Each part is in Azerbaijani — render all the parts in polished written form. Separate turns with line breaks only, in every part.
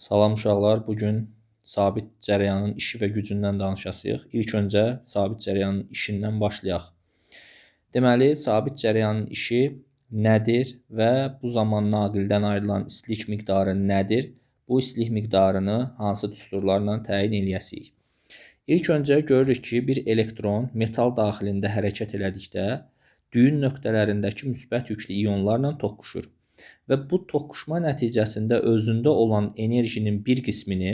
Salam uşaqlar, bugün sabit cərəyanın işi və gücündən danışacağıq. İlk öncə sabit cərəyanın işindən başlayaq. Deməli, sabit cərəyanın işi nədir və bu zaman naqildən ayrılan istilik miqdarı nədir? Bu istilik miqdarını hansı düsturlarla təyin eləyəsirik? İlk öncə görürük ki, bir elektron metal daxilində hərəkət elədikdə düyün nöqtələrindəki müsbət yüklü iyonlarla toqquşur. Və bu toqquşma nəticəsində özündə olan enerjinin bir qismini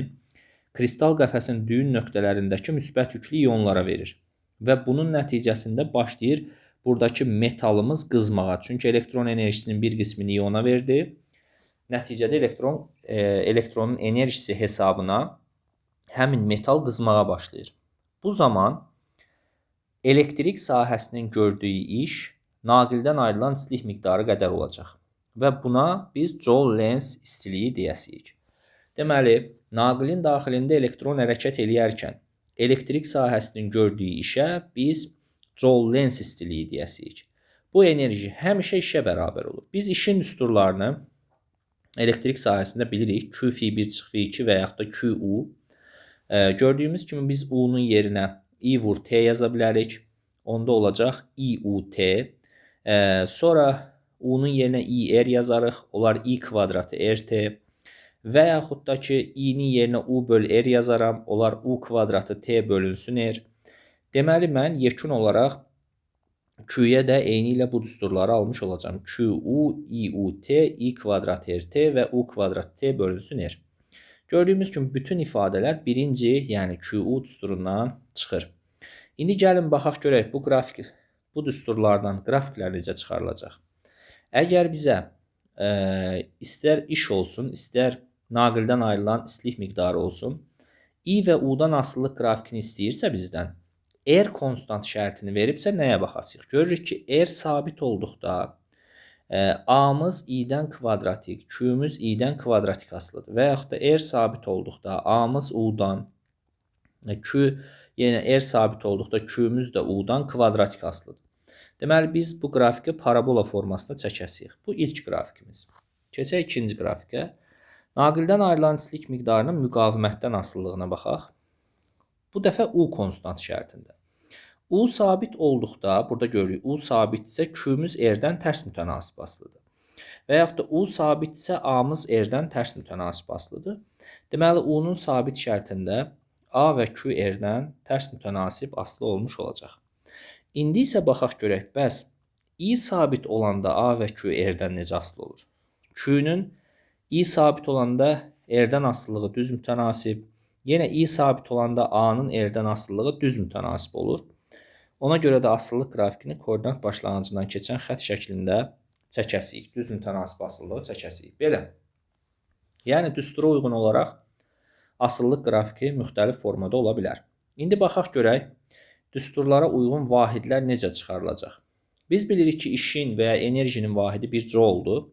kristal qəfəsin düyün nöqtələrindəki müsbət yüklü iyonlara verir. Və bunun nəticəsində başlayır buradakı metalımız qızmağa. Çünki elektron enerjisinin bir qismini iyona verdi. Nəticədə elektronun enerjisi hesabına həmin metal qızmağa başlayır. Bu zaman elektrik sahəsinin gördüyü iş naqildən ayrılan istilik miqdarı qədər olacaq. Və buna biz Joule-Lenz istiliyi deyəsirik. Deməli, naqilin daxilində elektron hərəkət eləyərkən elektrik sahəsinin gördüyü işə biz Joule-Lenz istiliyi deyəsirik. Bu enerji həmişə işə bərabər olur. Biz işin düsturlarını elektrik sahəsində bilirik. Q-1 - V2 və yaxud da QU. Gördüyümüz kimi biz U-nun yerinə I vur T yaza bilərik. Onda olacaq IUT. Sonra U-nun yerinə IR yazarıq. Olar I kvadratı RT. Və yaxud da ki, I-nin yerinə U böl R yazaram. Olar U kvadratı T bölünsün R. Deməli, mən yekun olaraq Q-yə də eyni ilə bu düsturları almış olacağım. QU, IUT, I kvadrat RT və U kvadrat T bölünsün R. Gördüyümüz kimi bütün ifadələr birinci, yəni QU düsturundan çıxır. İndi gəlin baxaq görək bu düsturlardan qrafiklər necə çıxarılacaq. Əgər bizə istər iş olsun, istər naqildən ayrılan istilik miqdarı olsun, I və U-dan asılılıq qrafikini istəyirsə bizdən, R konstant şərtini veribsə nəyə baxasıq? Görürük ki, R sabit olduqda A-mız I-dən kvadratik, Q-müz I-dən kvadratik asılıdır. Və yaxud da R sabit olduqda A-mız U-dan, Q yenə R sabit olduqda Q-müz də U-dan kvadratik asılıdır. Deməli, biz bu qrafiki parabola formasında çəkəsirik. Bu ilk qrafikimiz. Keçək ikinci qrafikə. Naqildən ayrılan istilik miqdarının müqavimətdən asıllığına baxaq. Bu dəfə U konstant şərtində. U sabit olduqda, burada görürük, U sabitsə Q-müz R-dən tərs mütənasib asılıdır. Və yaxud da U sabitsə A-mız R-dən tərs mütənasib asılıdır. Deməli, U-nun sabit şərtində A və Q R-dən tərs mütənasib asılı olmuş olacaq. İndi isə baxaq görək, bəs I sabit olanda A və Q R-dən necə asılı olur? Q-nün I sabit olanda R-dən asılılığı düz mütənasib, yenə I sabit olanda A-nın R-dən asılılığı düz mütənasib olur. Ona görə də asıllıq qrafikini koordinat başlanğıcından keçən xətt şəklində çəkəsirik. Düz mütənasib asılılığı çəkəsirik. Belə. Yəni, düstura uyğun olaraq asıllıq qrafiki müxtəlif formada ola bilər. İndi baxaq görək, düsturlara uyğun vahidlər necə çıxarılacaq. Biz bilirik ki, işin və ya enerjinin vahidi bir joule-dur.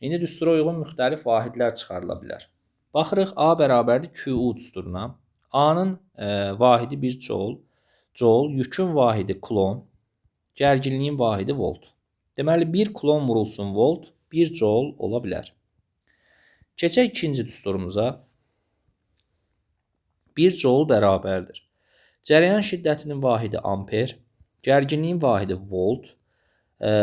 İndi düstura uyğun müxtəlif vahidlər çıxarıla bilər. Baxırıq, A bərabərdir QU düsturuna. A-nın vahidi bir joule. Joule, yükün vahidi kulon, gərginliyin vahidi volt. Deməli, 1 kulon vurulsun volt, 1 joule ola bilər. Keçək ikinci düsturumuza. 1 joule bərabərdir. Cərəyan şiddətinin vahidi amper, gərginliyin vahidi volt,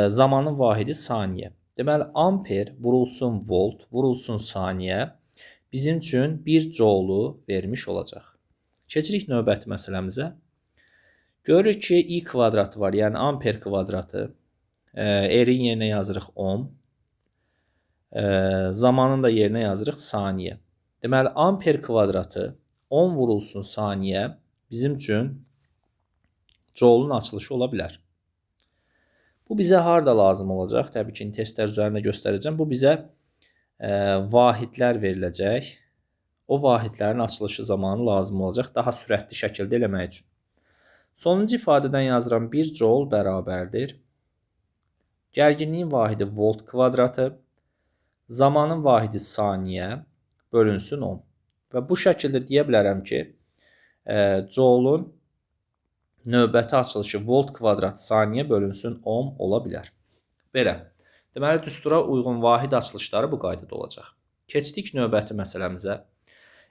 zamanın vahidi saniyə. Deməli, amper vurulsun volt, vurulsun saniyə bizim üçün 1 joule vermiş olacaq. Keçirik növbəti məsələmizə. Görürük ki, I kvadratı var, yəni amper kvadratı. R-in yerinə yazırıq ohm. Zamanın da yerinə yazırıq saniyə. Deməli, amper kvadratı 10 vurulsun saniyə bizim üçün joule-un açılışı ola bilər. Bu bizə harada lazım olacaq? Təbii ki, testlər üzərində göstərəcəm. Bu bizə vahidlər veriləcək. O vahidlərin açılışı zamanı lazım olacaq daha sürətli şəkildə eləmək üçün. Sonuncu ifadədən yazıram 1 joule bərabərdir. Gərginliyin vahidi volt kvadratı, zamanın vahidi saniyə bölünsün ohm. Və bu şəkildə deyə bilərəm ki, joule-un növbəti açılışı volt kvadrat saniyə bölünsün ohm ola bilər. Belə. Deməli, düstura uyğun vahid açılışları bu qaydada olacaq. Keçdik növbəti məsələmizə.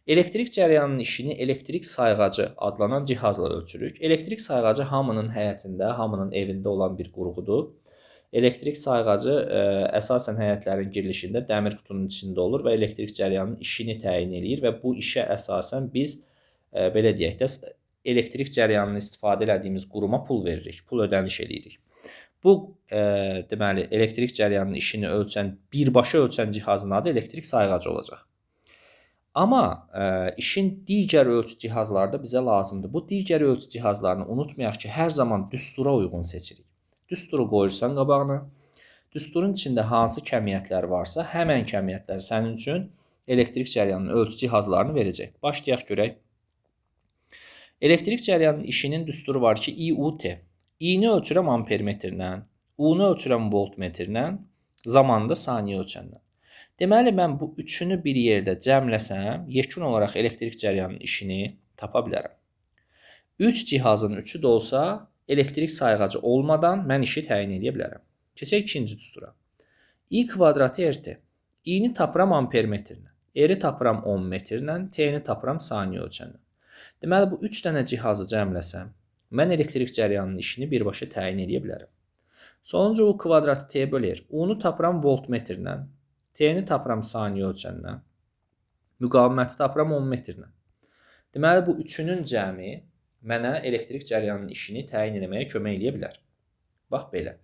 Elektrik cərəyanının işini elektrik sayğacı adlanan cihazla ölçürük. Elektrik sayğacı hamının həyətində, hamının evində olan bir qurğudur. Elektrik sayğacı əsasən həyətlərin girilişində dəmir qutunun içində olur və elektrik cərəyanının işini təyin eləyir və bu işə əsasən biz belə deyək də elektrik cərəyanını istifadə etdiyimiz quruma pul veririk, pul ödəniş edirik. Bu deməli elektrik cərəyanının işini ölçən, birbaşa ölçən cihazın adı elektrik sayğacı olacaq. Amma işin digər ölçü cihazları da bizə lazımdır. Bu digər ölçü cihazlarını unutmayaq ki, hər zaman düstura uyğun seçirik. Düsturu qoyursan qabağına, düsturun içində hansı kəmiyyətlər varsa, həmən kəmiyyətlər sənin üçün elektrik cərəyanının ölçü cihazlarını verəcək. Başlayaq görək. Elektrik cərəyanının işinin düsturu var ki, IUT. I-ni ölçürəm ampermetrlə, U-nu ölçürəm voltmetrlə, zamanı da saniyə ölçəndən. Deməli, mən bu üçünü bir yerdə cəmləsəm, yekun olaraq elektrik cərəyanının işini tapa bilərəm. 3 cihazın üçü də olsa, elektrik sayğacı olmadan mən işi təyin edə bilərəm. Keçək ikinci düstura. I kvadratı RT. I-ni tapıram ampermetrlə, R-i tapıram ohm metrlə, T-ni tapıram saniyə ölçəndən. Deməli, bu 3 dənə cihazı cəmləsəm, mən elektrik cərəyanının işini birbaşa təyin edə bilərəm. Sonuncu U kvadratı T bölür. U-nu tapıram voltmetrlə, T-ni tapıram saniyə ölçəndən, müqaviməti tapıram ohm metrlə. Deməli, bu üçünün cəmi mənə elektrik cərəyanının işini təyin etməyə kömək edə bilər. Bax belə.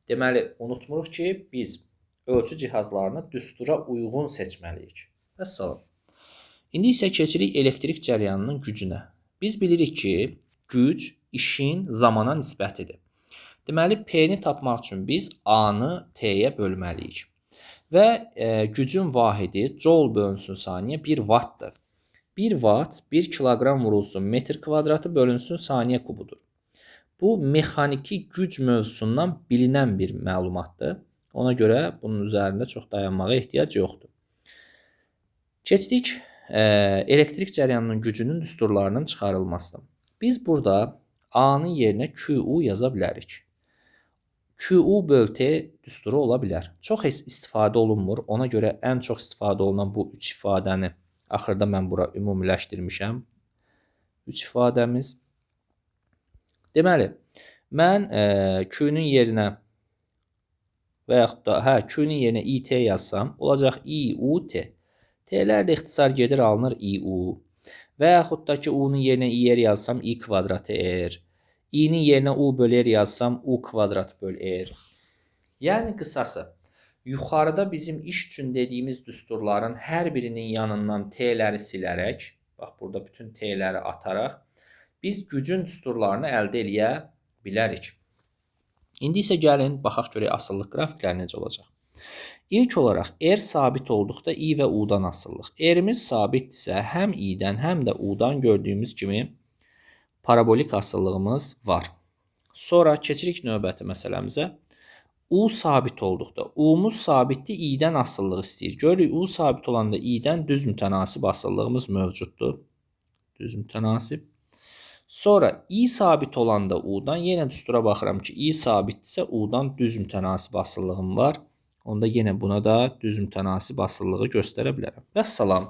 Deməli, unutmuruq ki, biz ölçü cihazlarını düstura uyğun seçməliyik. Vəssalam. İndi isə keçirik elektrik cərəyanının gücünə. Biz bilirik ki, güc işin zamana nisbətidir. Deməli, P-ni tapmaq üçün biz A-nı T-yə bölməliyik. Və gücün vahidi joule bölünsün saniyə 1 wattdır. 1 watt 1 kiloqram vurulsun metr kvadratı bölünsün saniyə kubudur. Bu mexaniki güc mövzusundan bilinən bir məlumatdır. Ona görə bunun üzərində çox dayanmağa ehtiyac yoxdur. Keçdik elektrik cərəyanının gücünün düsturlarının çıxarılmasına. Biz burada A-nın yerinə QU yaza bilərik. QU böl T düsturu ola bilər. Çox istifadə olunmur. Ona görə ən çox istifadə olunan bu 3 ifadəni axırda mən bura ümumiləşdirmişəm. 3 ifadəmiz. Deməli, mən Q-nun yerinə və yaxud da Q-nun yerinə IT yazsam, olacaq IUT. T'lər də ixtisar gedir, alınır IU. Və yaxud da ki, U-nun yerinə IR yazsam, I kvadratı R. I-nin yerinə U böl R yazsam, U kvadrat böl R. Yəni, qısası, yuxarıda bizim iş üçün dediyimiz düsturların hər birinin yanından T'ləri silərək, bax, burada bütün T'ləri ataraq, biz gücün düsturlarını əldə eləyə bilərik. İndi isə gəlin, baxaq görək asıllıq qrafikləri necə olacaq. İlk olaraq, R sabit olduqda I və U-dan asıllıq. R-imiz sabitdirsə, həm I-dən, həm də U-dan gördüyümüz kimi parabolik asıllığımız var. Sonra keçirik növbəti məsələmizə. U sabit olduqda, U-muz sabitdir, I-dən asıllıq istəyir. Görürük, U sabit olanda I-dən düz mütənasib asıllığımız mövcuddur. Düz mütənasib. Sonra I sabit olanda U-dan, yenə düstura baxıram ki, I sabitdirsə, U-dan düz mütənasib asıllığım var. Onda yenə buna da düz mütənasib asıllığı göstərə bilərəm. Vəssalam.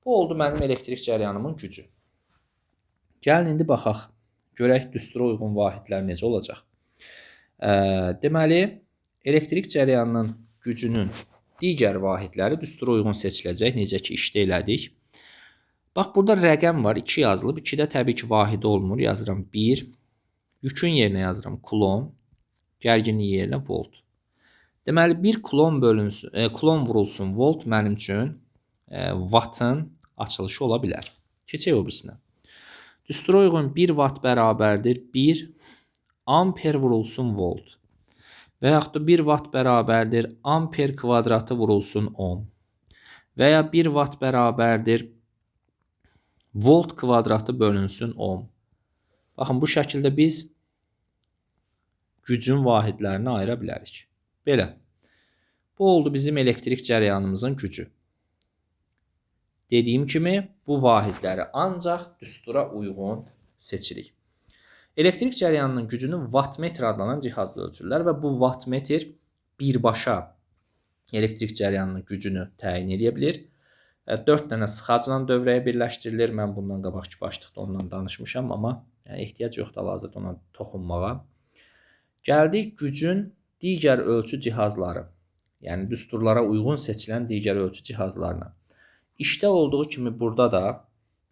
Bu oldu mənim elektrik cərəyanımın gücü. Gəlin, indi baxaq. Görək, düstura uyğun vahidlər necə olacaq. Deməli, elektrik cərəyanının gücünün digər vahidləri düstura uyğun seçiləcək. Necə ki, işdə elədik. Bax, burada rəqəm var. 2 yazılıb. 2-də təbii ki, vahidi olmur. Yazıram 1. Yükün yerinə yazıram kulon. Gərginlik yerinə volt. Deməli, 1 kulon bölünsün, kulon vurulsun volt mənim üçün wattın açılışı ola bilər. Keçək o birisinə. Düstura uyğun 1 watt bərabərdir 1 amper vurulsun volt. Və yaxud da 1 watt bərabərdir amper kvadratı vurulsun ohm. Və ya 1 watt bərabərdir volt kvadratı bölünsün ohm. Baxın, bu şəkildə biz gücün vahidlərini ayıra bilərik. Belə. Bu oldu bizim elektrik cərəyanımızın gücü. Dediyim kimi, bu vahidləri ancaq düstura uyğun seçirik. Elektrik cərəyanının gücünü wattmetr adlanan cihazla ölçürlər və bu wattmetr birbaşa elektrik cərəyanının gücünü təyin edə bilir. 4 dənə sıxacla dövrəyə birləşdirilir. Mən bundan qabaqki başlıqda ondan danışmışam, amma ehtiyac yoxdur hal-hazırda ona toxunmağa. Gəldik gücün digər ölçü cihazları, yəni düsturlara uyğun seçilən digər ölçü cihazlarına. İşdə olduğu kimi burada da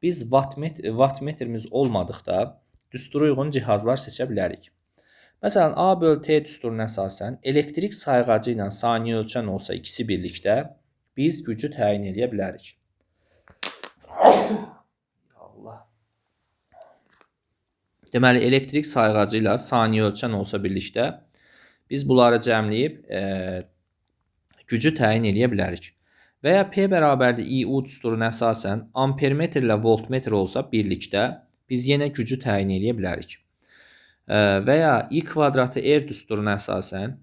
biz wattmetrimiz olmadıqda düstura uyğun cihazlar seçə bilərik. Məsələn, A bölü T düsturuna əsasən elektrik sayğacı ilə saniyə ölçən olsa ikisi birlikdə biz gücü təyin edə bilərik. Allah. Deməli, elektrik sayğacı ilə saniyə ölçən olsa birlikdə biz bunları cəmləyib gücü təyin edə bilərik. Və ya P bərabərdir IU düsturuna əsasən ampermetr ilə voltmetr olsa birlikdə biz yenə gücü təyin edə bilərik. Və ya I kvadratı R düsturuna əsasən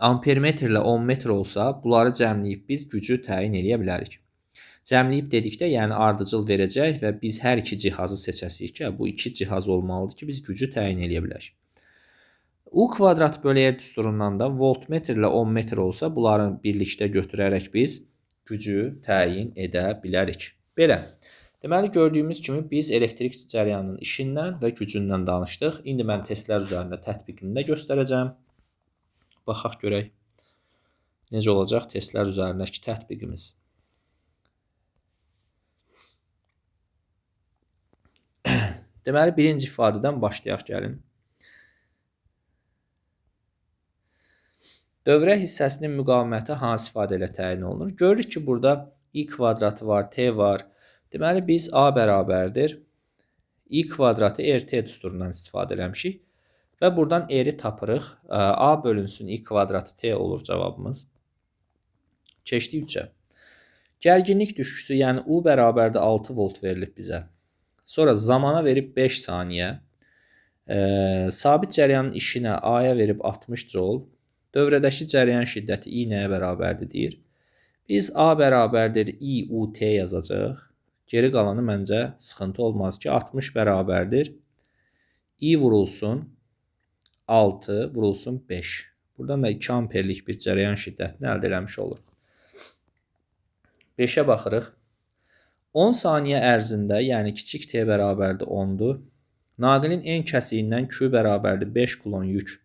ampermetr ilə ohmmetr olsa bunları cəmləyib biz gücü təyin edə bilərik. Cəmləyib dedikdə yəni ardıcıl verəcək və biz hər iki cihazı seçəsirik ki, bu iki cihaz olmalıdır ki, biz gücü təyin edə bilək. U kvadrat bölü R düsturundan da voltmetr ilə ohmmetr olsa bunları birlikdə götürərək biz gücü təyin edə bilərik. Belə. Deməli, gördüyümüz kimi biz elektrik cərəyanının işindən və gücündən danışdıq. İndi mən testlər üzərində tətbiqini də göstərəcəm. Baxaq görək necə olacaq testlər üzərindəki tətbiqimiz. Deməli, birinci ifadədən başlayaq gəlin. Dövrə hissəsinin müqaviməti hansı ifadə ilə təyin olunur? Görürük ki, burada I kvadratı var, T var. Deməli, biz A bərabərdir I kvadratı RT düsturundan istifadə eləmişik. Və buradan R-i tapırıq. A bölünsün I kvadratı T olur cavabımız. Keçdik 3-ə. Gərginlik düşküsü, yəni U bərabərdir 6 volt verilib bizə. Sonra zamana verib 5 saniyə. Sabit cərəyanın işinə A-ya verib 60 joule. Dövrədəki cərəyan şiddəti I nəyə bərabərdir deyir. Biz A bərabərdir IUT yazacaq. Geri qalanı məncə sıxıntı olmaz ki, 60 bərabərdir. I vurulsun 6 vurulsun 5. Buradan da 2 amperlik bir cərəyan şiddətini əldə eləmiş olur. 5-ə baxırıq. 10 saniyə ərzində, yəni kiçik T bərabərdir 10-dur. Naqilin en kəsiyindən Q bərabərdir 5 kulon yük.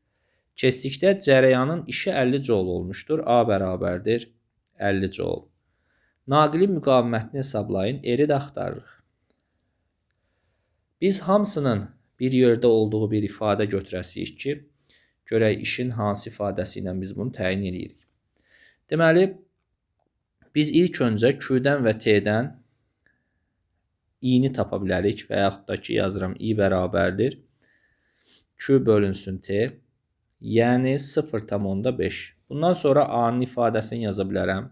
Keçdikdə cərəyanın işi 50 joule olmuşdur. A bərabərdir 50 joule. Naqilin müqavimətini hesablayın. R-i də axtarırıq. Biz hamısının bir yerdə olduğu bir ifadə götürəsiyik ki, görək işin hansı ifadəsi ilə biz bunu təyin edirik. Deməli, biz ilk öncə Q-dən və T-dən I-ni tapa bilərik və yaxud da ki, yazıram I bərabərdir Q bölünsün T, yəni 0,5. Bundan sonra A-nın ifadəsini yaza bilərəm.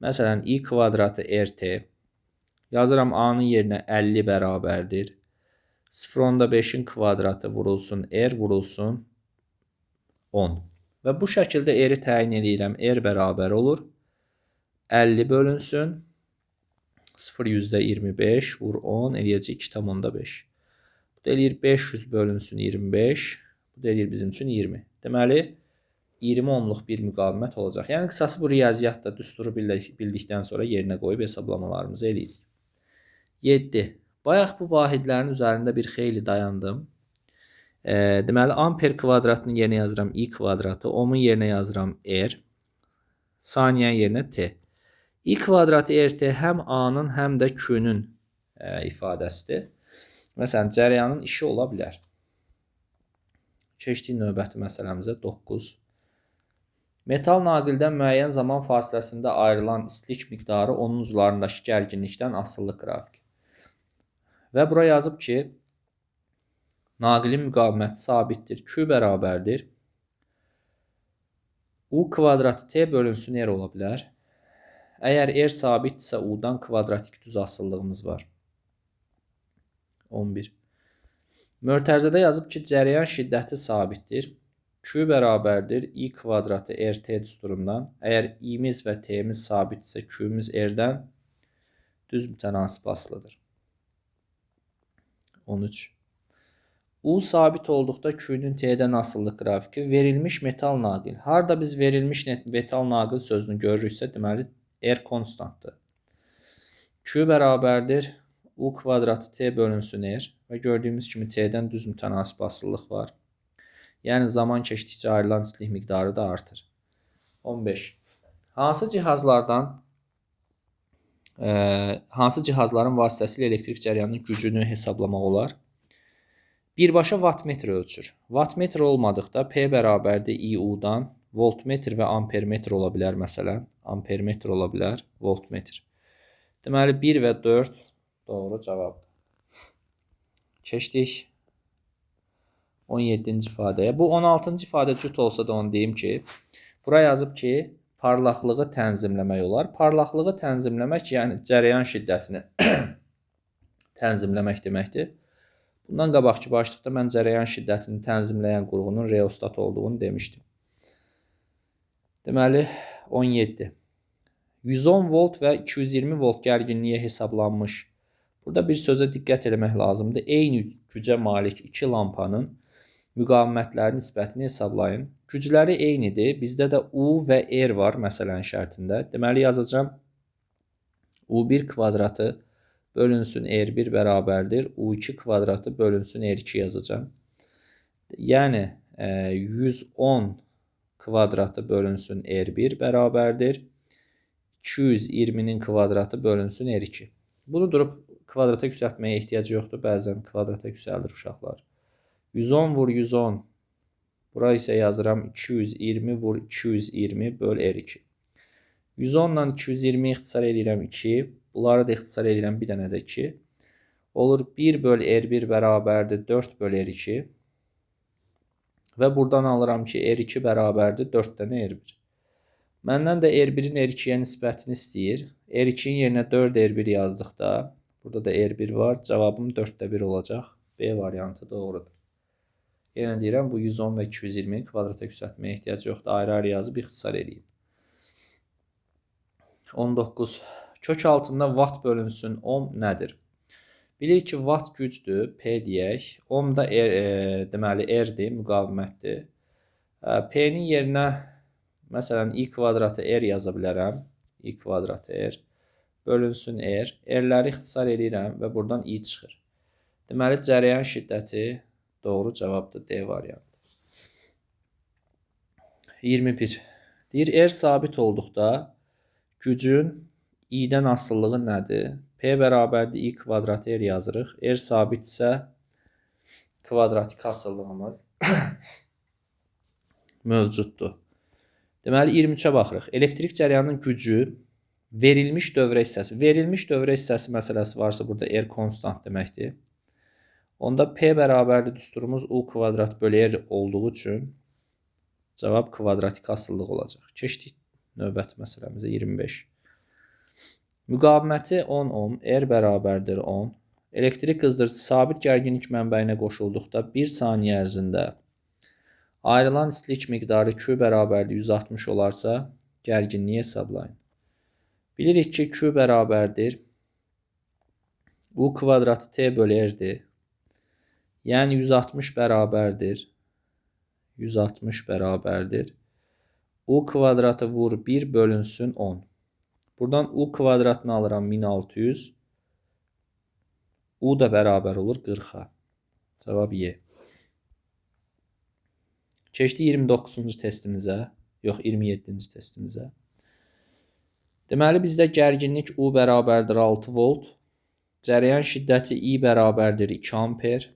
Məsələn, I kvadratı RT, yazıram A-nın yerinə 50 bərabərdir. 0,5-in kvadratı vurulsun R vurulsun 10. Və bu şəkildə R-i təyin edirəm. R bərabər olur 50 bölünsün 0,25 vur 10 eləyəcək 2,5. Bu da eləyir 500 bölünsün 25. Bu da eləyir bizim üçün 20. Deməli, 20 ohmluq bir müqavimət olacaq. Yəni, qısası bu riyaziyyatda düsturu bildikdən sonra yerinə qoyub hesablamalarımızı eləyirik. 7. Bayaq bu vahidlərin üzərində bir xeyli dayandım. Deməli, amper kvadratının yerinə yazıram I kvadratı, ohmun yerinə yazıram R, saniyənin yerinə T. I kvadratı RT həm A-nın, həm də Q-nün ifadəsidir. Məsələn, cərəyanın işi ola bilər. Keçdik növbəti məsələmizə 9. Metal naqildən müəyyən zaman fasiləsində ayrılan istilik miqdarı onun uclarındakı gərginlikdən asılı qrafik. Və bura yazıb ki, naqilin müqaviməti sabitdir. Q bərabərdir. U kvadratı T bölünsün R ola bilər. Əgər R sabitdirsə U-dan kvadratik düz asıllığımız var. 11. Mötərizədə yazıb ki, cərəyan şiddəti sabitdir. Q bərabərdir I kvadratı RT düsturundan. Əgər I-miz və T-miz sabitdirsə Q-miz R-dən düz mütənasib asılıdır. 13. U sabit olduqda Q-nün T-dən asıllıq qrafiki verilmiş metal naqil. Harada biz verilmiş metal naqil sözünü görürüksə, deməli R konstantdır. Q bərabərdir U kvadratı T bölünsün R və gördüyümüz kimi T'dən düz mütənasib asıllıq var. Yəni zaman keçdikcə ayrılan istilik miqdarı da artır. 15. Hansı cihazların vasitəsilə elektrik cərəyanının gücünü hesablamaq olar? Birbaşa wattmetr ölçür. Wattmetr olmadıqda P bərabərdir IU-dan, voltmetr və ampermetr ola bilər məsələn. Ampermetr ola bilər, voltmetr. Deməli 1 və 4 doğru cavab. Keçdik 17-ci ifadəyə. Bu 16-cı ifadə cüt olsa da onu deyim ki, bura yazıb ki, parlaqlığı tənzimləmək olar. Parlaqlığı tənzimləmək, yəni cərəyan şiddətini tənzimləmək deməkdir. Bundan qabaqki başlıqda mən cərəyan şiddətini tənzimləyən qurğunun reostat olduğunu demişdim. Deməli 17. 110 volt və 220 volt gərginliyə hesablanmış. Burada bir sözə diqqət eləmək lazımdır. Eyni gücə malik iki lampanın müqavimətləri nisbətini hesablayın. Gücləri eynidir. Bizdə də U və R var məsələn şərtində. Deməli yazacağım U1 kvadratı bölünsün R1 bərabərdir. U2 kvadratı bölünsün R2 yazacağım. Yəni 110 kvadratı bölünsün R1 bərabərdir. 220-nin kvadratı bölünsün R2. Bunu durub kvadrata yüksəltməyə ehtiyac yoxdur. Bəzən kvadrata yüksəldir uşaqlar. 110 vur 110. Bura isə yazıram 220 vur 220 böl R2. 110 ilə 220 ixtisar edirəm 2. Bunları da ixtisar edirəm bir dənə də 2. Olur 1 böl R1 bərabərdir 4 böl R2. Və buradan alıram ki R2 bərabərdir 4 dənə R1. Məndən də R1-in R2-yə nisbətini istəyir. R2-in yerinə 4 R1 yazdıqda, burada da R1 var, cavabım 4də 1 olacaq. B variantı doğrudur. Yenə deyirəm, bu 110 və 220 kvadrata yüksəltməyə ehtiyac yoxdur. Ayrı-ayrı yazıb ixtisar edin. 19. Kök altında watt bölünsün ohm nədir? Bilirik ki, watt gücdür, P deyək. Ohm da deməli R-dir, müqavimətdir. P-nin yerinə məsələn, I kvadratı R yaza bilərəm. I kvadratı R bölünsün R. R-ləri ixtisar edirəm və buradan I çıxır. Deməli, cərəyan şiddəti doğru cavabdır. D variantı. 21. Deyir, R sabit olduqda gücün I-dən asıllığı nədir? P bərabərdir I kvadratı R yazırıq. R sabitsə kvadratik asıllığımız mövcuddur. Deməli, 23-ə baxırıq. Elektrik cərəyanının gücü verilmiş dövrə hissəsi. Verilmiş dövrə hissəsi məsələsi varsa, burada R konstant deməkdir. Onda P bərabərdir düsturumuz U kvadrat bölü R olduğu üçün cavab kvadratik asıllıq olacaq. Keçdik növbəti məsələmizə 25. Müqaviməti 10 ohm, R bərabərdir 10. Elektrik qızdırıcısı sabit gərginlik mənbəyinə qoşulduqda 1 saniyə ərzində ayrılan istilik miqdarı Q bərabərdir 160 olarsa, gərginliyi hesablayın. Bilirik ki, Q bərabərdir U kvadratı T bölü R-dir. Yəni 160 bərabərdir. 160 bərabərdir. U kvadratı vur 1 bölünsün 10. Buradan U kvadratını alıram 1600. U da bərabər olur 40-a. Cavab Y. Keçdi 29-cu testimizə, yox 27-ci testimizə. Deməli, bizdə gərginlik U bərabərdir 6 volt, cərəyan şiddəti I bərabərdir 2 amper,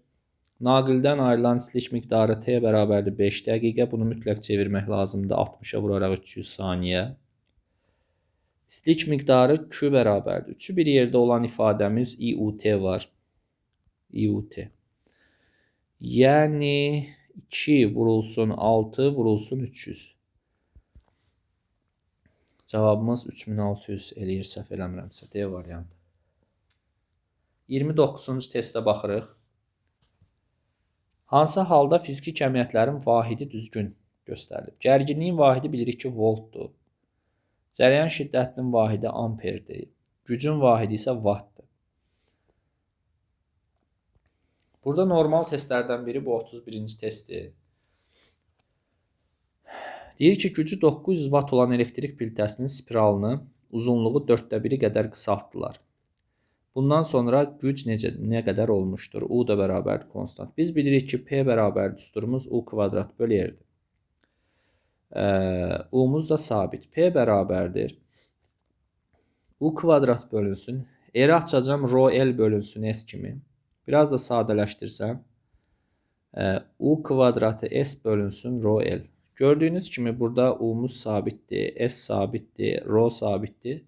naqildən ayrılan istilik miqdarı T bərabərdir 5 dəqiqə, bunu mütləq çevirmək lazımdır 60-a vuraraq 300 saniyə. İstilik miqdarı Q bərabərdir. Üçü bir yerdə olan ifadəmiz IUT var. IUT. Yəni 2 vurulsun 6 vurulsun 300. Cavabımız 3600 eləyir, səhv eləmirəmsə. D variantı. 29-cu testə baxırıq. Hansı halda fiziki kəmiyyətlərin vahidi düzgün göstərilib? Gərginliyin vahidi bilirik ki, voltdur. Cərəyan şiddətinin vahidi amperdir. Gücün vahidi isə wattdır. Burada normal testlərdən biri bu 31-ci testdir. Deyir ki, gücü 900 watt olan elektrik plitəsinin spiralını uzunluğu 4də 1-i qədər qısaltdılar. Bundan sonra güc nə qədər olmuşdur? U da bərabər konstant. Biz bilirik ki, P bərabər düsturumuz U kvadrat bölü R-dir. U'muz da sabit. P bərabərdir. U kvadrat bölünsün. R açacağım, rho L bölünsün S kimi. Biraz da sadələşdirsəm, U kvadratı S bölünsün rho L. Gördüyünüz kimi burada U'muz sabitdir, S sabitdir, rho sabitdir.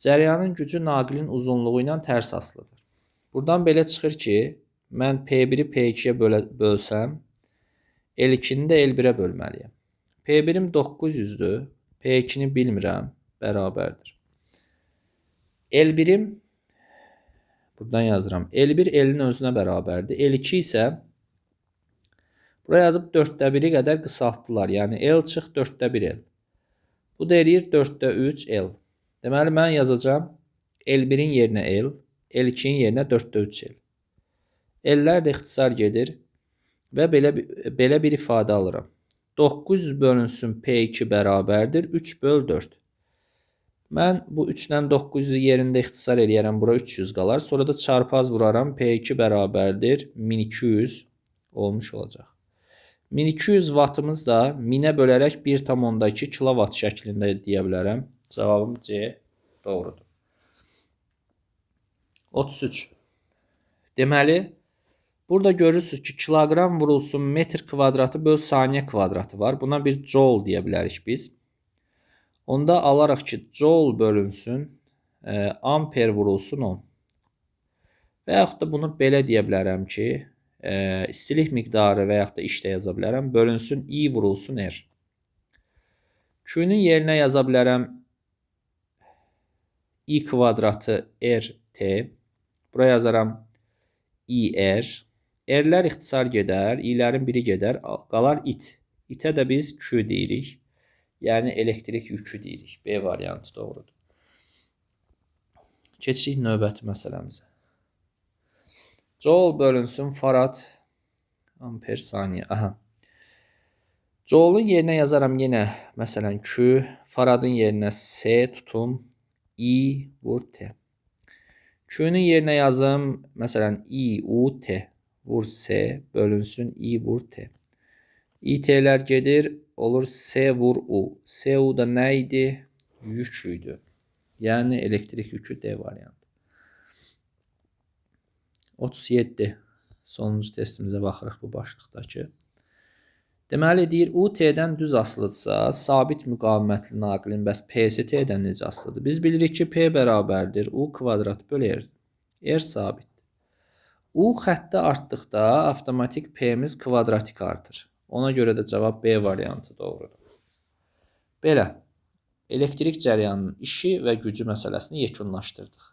Cəryanın gücü naqilin uzunluğu ilə tərs asılıdır. Buradan belə çıxır ki, mən P1-i P2-yə bölsəm, L2-ni də L1-ə bölməliyəm. P1-im 900-dür, P2-ni bilmirəm, bərabərdir. L1-im, buradan yazıram, L1 L-in özünə bərabərdir. L2 isə, buraya yazıb 4/1-i qədər qısaltdılar. Yəni, L çıx 4/1 L. Bu da eləyir 4/3 L. Deməli, mən yazacağım L1-in yerinə L, L2-in yerinə 4/3 L. L-lər də ixtisar gedir və belə bir ifadə alıram. 900 bölünsün P2 bərabərdir 3 böl 4. Mən bu 3 ilə 900-ü yerində ixtisar eləyərəm, bura 300 qalar. Sonra da çarpaz vuraram, P2 bərabərdir 1200 olmuş olacaq. 1200 vatımız da 1000-ə bölərək 1,2 kilovat şəklində deyə bilərəm. Cavabım C doğrudur. 33. Deməli, burada görürsünüz ki, kiloqram vurulsun metr kvadratı böl saniyə kvadratı var. Buna bir joule deyə bilərik biz. Onda alaraq ki, joule bölünsün, amper vurulsun 10. Və yaxud da bunu belə deyə bilərəm ki, istilik miqdarı və yaxud da işdə yaza bilərəm. Bölünsün I vurulsun R. Q-nun yerinə yaza bilərəm I kvadratı RT. Buraya yazaram IR. R-lər ixtisar gedər, I-lərin biri gedər, qalar it. İtə də biz Q deyirik. Yəni, elektrik yükü deyirik. B variantı doğrudur. Keçirik növbəti məsələmizə. Joule bölünsün farad amper saniyə. Aha. Joule'un yerinə yazaram yenə, məsələn, Q. Faradın yerinə S tutum. I vur T. Q-nun yerinə yazım, məsələn, I, U, T. Vur S, bölünsün I vur T. İT-lər gedir, olur S vur U. S, U da nə idi? Yük idi. Yəni, elektrik yükü D variantı. 37. Sonuncu testimizə baxırıq bu başlıqdakı. Deməli, deyir, U T-dən düz asılıdırsa, sabit müqavimətli naqilin bəs P-si T-dən necə asılıdır? Biz bilirik ki, P bərabərdir U kvadrat böl R. R sabitdir. U xətti artdıqda avtomatik P-miz kvadratik artır. Ona görə də cavab B variantı doğrudur. Belə, elektrik cəryanının işi və gücü məsələsini yekunlaşdırdıq.